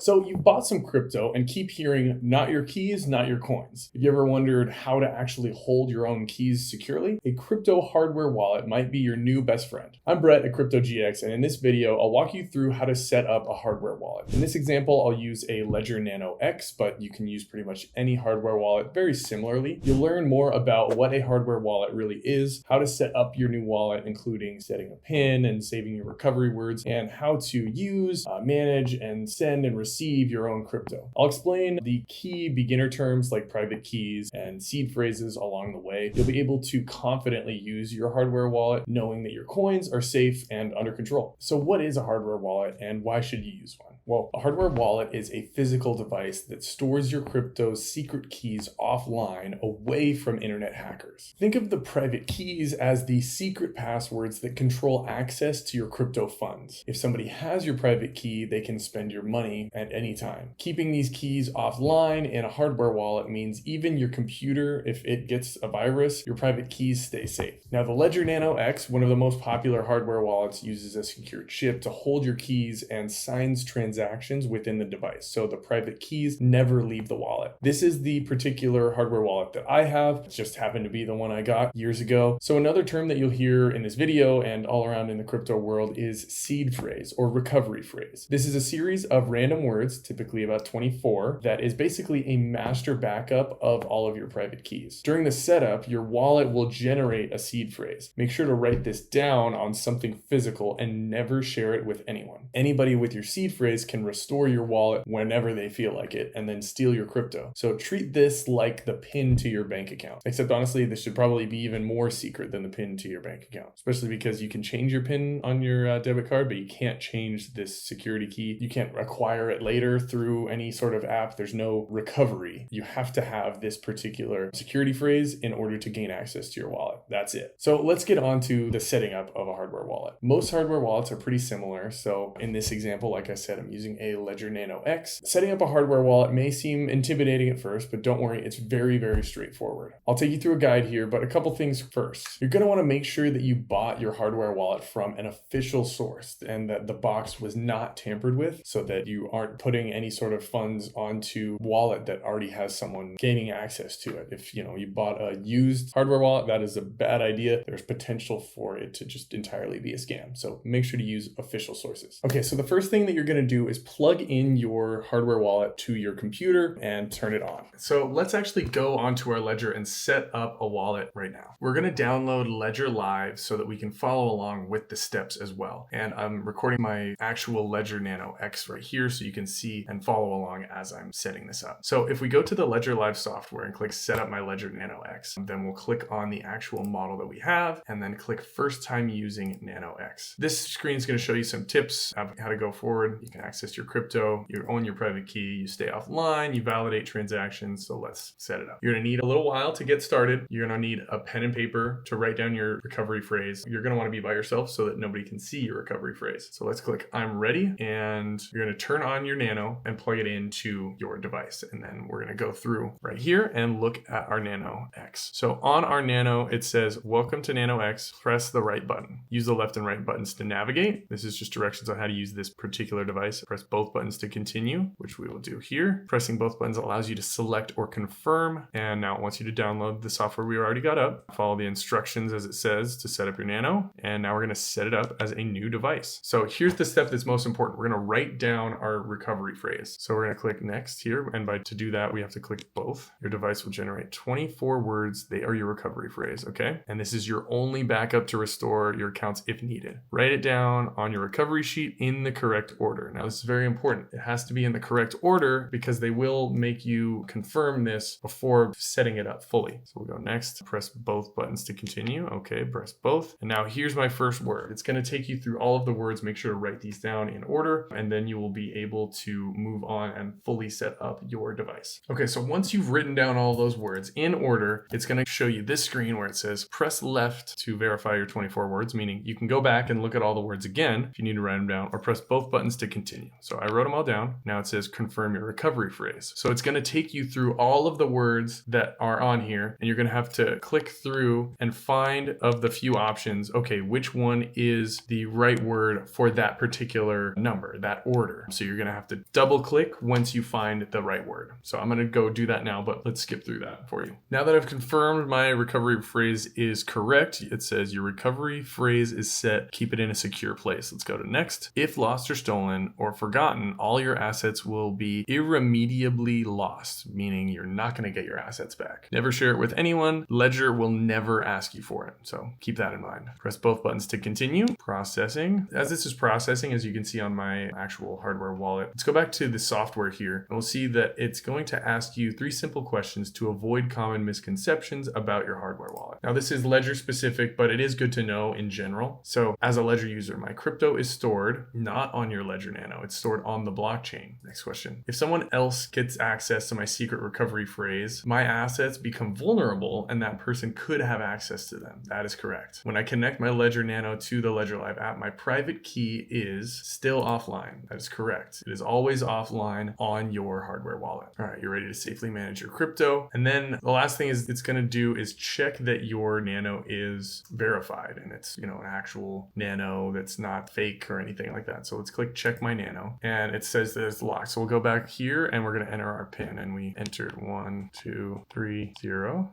So you've bought some crypto and keep hearing, not your keys, not your coins. Have you ever wondered how to actually hold your own keys securely? A crypto hardware wallet might be your new best friend. I'm Brett at CryptoGX, and in this video, I'll walk you through how to set up a hardware wallet. In this example, I'll use a Ledger Nano X, but you can use pretty much any hardware wallet very similarly. You'll learn more about what a hardware wallet really is, how to set up your new wallet, including setting a PIN and saving your recovery words, and how to use, manage, and send and receive your own crypto. I'll explain the key beginner terms like private keys and seed phrases along the way. You'll be able to confidently use your hardware wallet knowing that your coins are safe and under control. So what is a hardware wallet and why should you use one? Well, a hardware wallet is a physical device that stores your crypto's secret keys offline away from internet hackers. Think of the private keys as the secret passwords that control access to your crypto funds. If somebody has your private key, they can spend your money at any time. Keeping these keys offline in a hardware wallet means even your computer, if it gets a virus, your private keys stay safe. Now, the Ledger Nano X, one of the most popular hardware wallets, uses a secure chip to hold your keys and signs transactions within the device, so the private keys never leave the wallet. This is the particular hardware wallet that I have. It just happened to be the one I got years ago. So another term that you'll hear in this video and all around in the crypto world is seed phrase or recovery phrase. This is a series of random words, typically about 24, that is basically a master backup of all of your private keys. During the setup, your wallet will generate a seed phrase. Make sure to write this down on something physical and never share it with anyone. Anybody with your seed phrase can restore your wallet whenever they feel like it and then steal your crypto. So treat this like the PIN to your bank account. Except honestly, this should probably be even more secret than the PIN to your bank account, especially because you can change your PIN on your debit card, but you can't change this security key. You can't acquire it later through any sort of app. There's no recovery. You have to have this particular security phrase in order to gain access to your wallet. That's it. So let's get on to the setting up of a hardware wallet. Most hardware wallets are pretty similar. So in this example, like I said, I'm using a Ledger Nano X. Setting up a hardware wallet may seem intimidating at first, but don't worry, it's very, very straightforward. I'll take you through a guide here, but a couple things first. You're going to want to make sure that you bought your hardware wallet from an official source and that the box was not tampered with so that you aren't putting any sort of funds onto a wallet that already has someone gaining access to it. If you bought a used hardware wallet, that is a bad idea. There's potential for it to just entirely be a scam. So make sure to use official sources. Okay, so the first thing that you're going to do is plug in your hardware wallet to your computer and turn it on. So let's actually go onto our Ledger and set up a wallet right now. We're going to download Ledger Live so that we can follow along with the steps as well. And I'm recording my actual Ledger Nano X right here so you can see and follow along as I'm setting this up. So if we go to the Ledger Live software and click Set Up My Ledger Nano X, then we'll click on the actual model that we have and then click First Time Using Nano X. This screen is going to show you some tips of how to go forward. You can access your crypto, you own your private key, you stay offline, you validate transactions. So let's set it up. You're going to need a little while to get started. You're going to need a pen and paper to write down your recovery phrase. You're going to want to be by yourself so that nobody can see your recovery phrase. So let's click I'm ready, and you're going to turn on your Nano and plug it into your device. And then we're going to go through right here and look at our Nano X. So on our Nano, it says, welcome to Nano X, press the right button. Use the left and right buttons to navigate. This is just directions on how to use this particular device. Press both buttons to continue, which we will do here. Pressing both buttons allows you to select or confirm. And now it wants you to download the software we already got up. Follow the instructions as it says to set up your Nano. And now we're going to set it up as a new device. So here's the step that's most important. We're going to write down our recovery phrase. So we're going to click next here. And to do that, we have to click both. Your device will generate 24 words. They are your recovery phrase. Okay. And this is your only backup to restore your accounts if needed. Write it down on your recovery sheet in the correct order. Now, this is very important. It has to be in the correct order because they will make you confirm this before setting it up fully. So we'll go next, press both buttons to continue. Okay, press both. And now here's my first word. It's going to take you through all of the words. Make sure to write these down in order, and then you will be able to move on and fully set up your device. Okay, so once you've written down all those words in order, it's going to show you this screen where it says press left to verify your 24 words, meaning you can go back and look at all the words again if you need to write them down, or press both buttons to continue. continue. So I wrote them all down. Now it says confirm your recovery phrase. So it's going to take you through all of the words that are on here, and you're going to have to click through and find of the few options, okay, which one is the right word for that particular number, that order. So you're going to have to double click once you find the right word. So I'm going to go do that now, but let's skip through that for you. Now that I've confirmed my recovery phrase is correct, it says your recovery phrase is set, keep it in a secure place. Let's go to next. If lost or stolen or forgotten, all your assets will be irremediably lost, meaning you're not going to get your assets back. Never share it with anyone. Ledger will never ask you for it. So keep that in mind. Press both buttons to continue. Processing. As this is processing, as you can see on my actual hardware wallet, let's go back to the software here, and we'll see that it's going to ask you 3 simple questions to avoid common misconceptions about your hardware wallet. Now this is Ledger specific, but it is good to know in general. So as a Ledger user, my crypto is stored not on your Ledger Nano, it's stored on the blockchain. Next question. If someone else gets access to my secret recovery phrase, my assets become vulnerable and that person could have access to them. That is correct. When I connect my Ledger Nano to the Ledger Live app, my private key is still offline. That is correct. It is always offline on your hardware wallet. All right, you're ready to safely manage your crypto. And then the last thing is it's going to do is check that your Nano is verified and it's, an actual Nano that's not fake or anything like that. So let's click check my Nano and it says that it's locked. So we'll go back here and we're going to enter our PIN, and we entered 1230.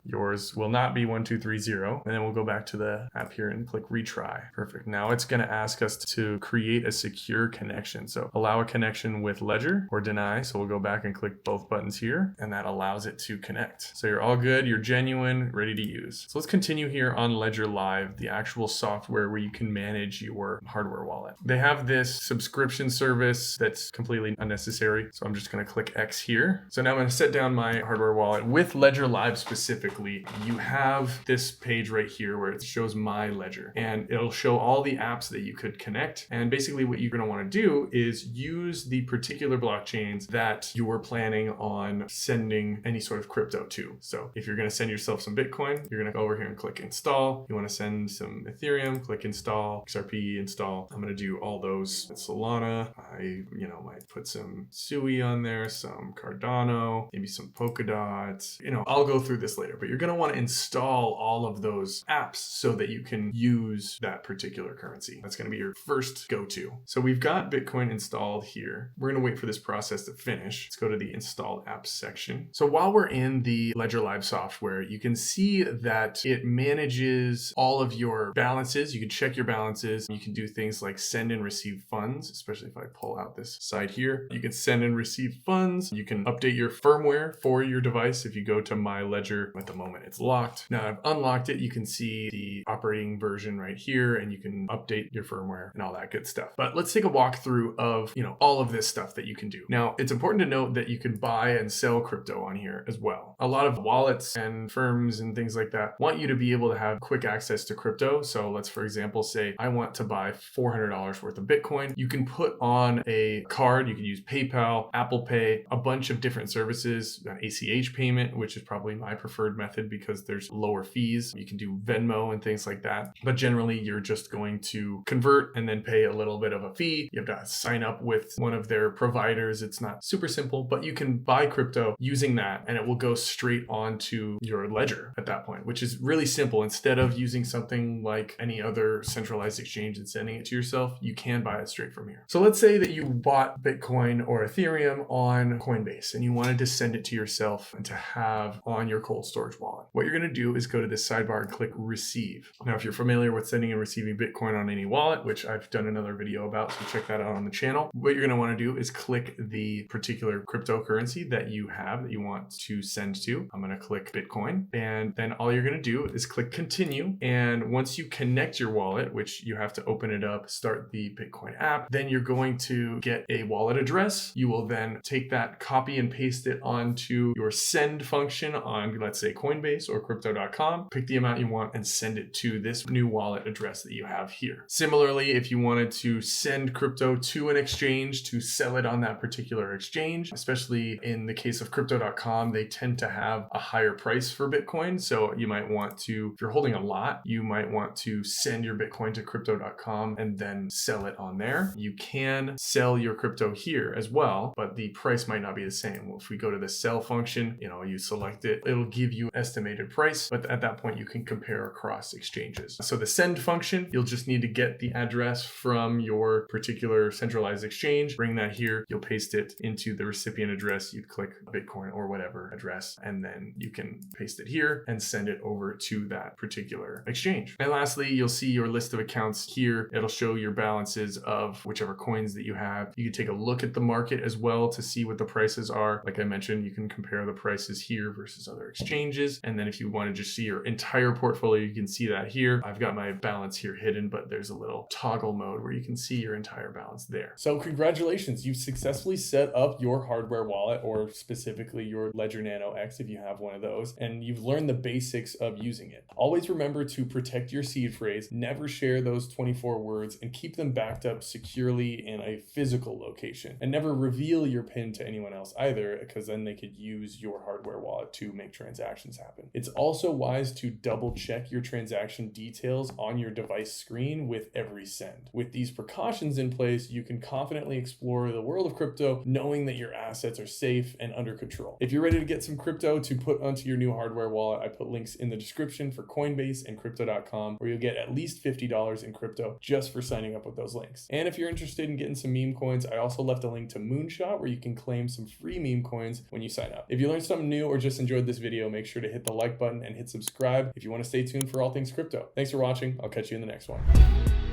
Yours will not be 1230. And then we'll go back to the app here and click retry. Perfect. Now it's going to ask us to create a secure connection. So allow a connection with Ledger or deny. So we'll go back and click both buttons here, and that allows it to connect. So you're all good. You're genuine, ready to use. So let's continue here on Ledger Live, the actual software where you can manage your hardware wallet. They have this subscription service that's completely unnecessary. So I'm just going to click X here. So now I'm going to set down my hardware wallet. With Ledger Live specifically, you have this page right here where it shows my Ledger, and it'll show all the apps that you could connect. And basically what you're going to want to do is use the particular blockchains that you're planning on sending any sort of crypto to. So if you're going to send yourself some Bitcoin, you're going to go over here and click install. You want to send some Ethereum, click install, XRP, install. I'm going to do all those. Solana, I might put some Sui on there, some Cardano, maybe some Polkadot. I'll go through this later, but you're going to want to install all of those apps so that you can use that particular currency. That's going to be your first go-to. So we've got Bitcoin installed here. We're going to wait for this process to finish. Let's go to the install apps section. So while we're in the Ledger Live software, you can see that it manages all of your balances. You can check your balances. You can do things like send and receive funds, especially if I pull out this side here. You can send and receive funds. You can update your firmware for your device. If you go to my Ledger, at the moment it's locked. Now I've unlocked it. You can see the operating version right here, and you can update your firmware and all that good stuff. But let's take a walkthrough of, all of this stuff that you can do. Now, it's important to note that you can buy and sell crypto on here as well. A lot of wallets and firms and things like that want you to be able to have quick access to crypto. So let's, for example, say I want to buy $400 worth of Bitcoin. You can put on a card. You can use PayPal, Apple Pay, a bunch of different services, an ACH payment, which is probably my preferred method because there's lower fees. You can do Venmo and things like that. But generally, you're just going to convert and then pay a little bit of a fee. You have to sign up with one of their providers. It's not super simple, but you can buy crypto using that and it will go straight onto your ledger at that point, which is really simple. Instead of using something like any other centralized exchange and sending it to yourself, you can buy it straight from here. So let's say that you bought Bitcoin or Ethereum on Coinbase and you wanted to send it to yourself and to have on your cold storage wallet. What you're going to do is go to this sidebar and click receive. Now, if you're familiar with sending and receiving Bitcoin on any wallet, which I've done another video about, so check that out on the channel, what you're going to want to do is click the particular cryptocurrency that you have that you want to send to. I'm going to click Bitcoin, and then all you're going to do is click continue. And once you connect your wallet, which you have to open it up, start the Bitcoin app, then you're going to get a wallet address. You will then take that, copy and paste it onto your send function on, let's say, Coinbase or crypto.com, pick the amount you want and send it to this new wallet address that you have here. Similarly, if you wanted to send crypto to an exchange to sell it on that particular exchange, especially in the case of crypto.com, they tend to have a higher price for Bitcoin. So you might want to, if you're holding a lot, you might want to send your Bitcoin to crypto.com and then sell it on there. You can can sell your crypto here as well, but the price might not be the same. Well, if we go to the sell function, you select it, it'll give you estimated price, but at that point you can compare across exchanges. So the send function, you'll just need to get the address from your particular centralized exchange, bring that here, you'll paste it into the recipient address, you'd click Bitcoin or whatever address, and then you can paste it here and send it over to that particular exchange. And lastly, you'll see your list of accounts here. It'll show your balances of whichever coins that you have. You can take a look at the market as well to see what the prices are. Like I mentioned, you can compare the prices here versus other exchanges. And then if you want to just see your entire portfolio, you can see that here. I've got my balance here hidden, but there's a little toggle mode where you can see your entire balance there. So congratulations, you've successfully set up your hardware wallet, or specifically your Ledger Nano X if you have one of those, and you've learned the basics of using it. Always remember to protect your seed phrase, never share those 24 words, and keep them backed up securely in a physical location. And never reveal your PIN to anyone else either, because then they could use your hardware wallet to make transactions happen. It's also wise to double check your transaction details on your device screen with every send. With these precautions in place, you can confidently explore the world of crypto, knowing that your assets are safe and under control. If you're ready to get some crypto to put onto your new hardware wallet, I put links in the description for Coinbase and Crypto.com, where you'll get at least $50 in crypto just for signing up with those links. And if you're interested in getting some meme coins, I also left a link to MoonShot, where you can claim some free meme coins when you sign up. If you learned something new or just enjoyed this video, make sure to hit the like button and hit subscribe if you want to stay tuned for all things crypto. Thanks for watching. I'll catch you in the next one.